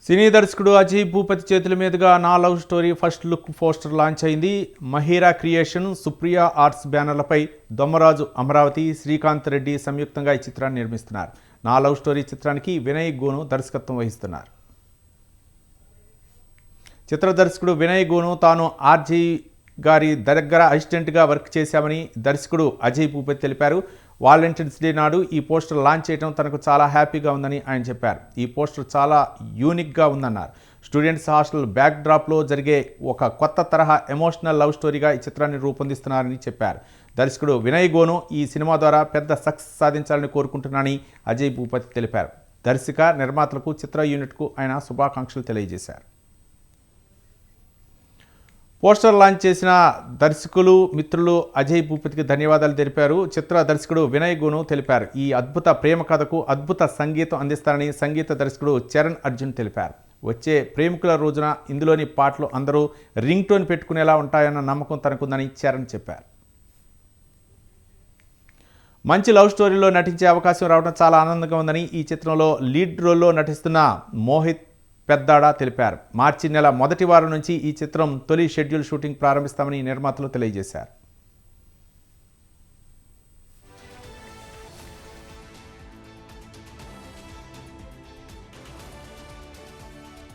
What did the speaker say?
సినీ దర్శకుడు అజయ్ భూపతి చేతుల మీదుగా నా love story first look poster launch అయింది. మహీరా క్రియేషన్, సుప్రియా ఆర్ట్స్ బ్యానర్లపై దొమ్మరాజు అమరావతి, శ్రీకాంత్ రెడ్డి సంయుక్తంగా ఈ చిత్రాన్ని నిర్మిస్తున్నారు. నా లవ్ స్టోరీ చిత్రానికి వినయ్ గోను దర్శకత్వం వహిస్తున్నారు. చిత్ర దర్శకుడు వినయ్ గోను తాను ఆర్జీ గారి దగ్గర అసిస్టెంట్గా వర్క్ చేశామని దర్శకుడు అజయ్ భూపతి తెలిపారు. వాలంటీర్స్ డే నాడు ఈ పోస్టర్ లాంచ్ చేయడం తనకు చాలా హ్యాపీగా ఉందని ఆయన చెప్పారు. ఈ పోస్టర్ చాలా యూనిక్గా ఉందన్నారు. స్టూడెంట్స్ హాస్టల్ బ్యాక్ డ్రాప్లో జరిగే ఒక కొత్త తరహా ఎమోషనల్ లవ్ స్టోరీగా ఈ చిత్రాన్ని రూపొందిస్తున్నారని చెప్పారు. దర్శకుడు వినయ్ గోను ఈ సినిమా ద్వారా పెద్ద సక్సెస్ సాధించాలని కోరుకుంటున్నానని అజయ్ భూపతి తెలిపారు. దర్శక నిర్మాతలకు, చిత్ర యూనిట్కు ఆయన శుభాకాంక్షలు తెలియజేశారు. పోస్టర్ లాంచ్ చేసిన దర్శకులు, మిత్రులు అజయ్ భూపతికి ధన్యవాదాలు తెలిపారు. చిత్ర దర్శకుడు వినయ్ గోను తెలిపారు. ఈ అద్భుత ప్రేమ కథకు అద్భుత సంగీతం అందిస్తారని సంగీత దర్శకుడు చరణ్ అర్జున్ తెలిపారు. వచ్చే ప్రేమికుల రోజున ఇందులోని పాటలు అందరూ రింగ్ టోన్ పెట్టుకునేలా ఉంటాయన్న నమ్మకం తనకుందని చరణ్ చెప్పారు. మంచి లవ్ స్టోరీలో నటించే అవకాశం రావడం చాలా ఆనందంగా ఉందని ఈ చిత్రంలో లీడ్ రోల్లో నటిస్తున్న మోహిత్ పెద్దాడ తెలిపారు. మార్చి నెల మొదటి వారం నుంచి ఈ చిత్రం తొలి షెడ్యూల్ షూటింగ్ ప్రారంభిస్తామని నిర్మాతలు తెలియజేశారు.